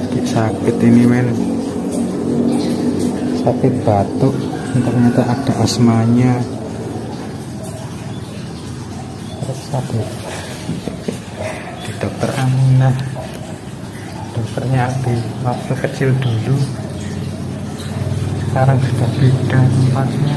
lagi sakit ini men, sakit batuk, ternyata ada asmanya. Sakit di dokter Aminah, dokternya di waktu kecil dulu, sekarang sudah beda tempatnya.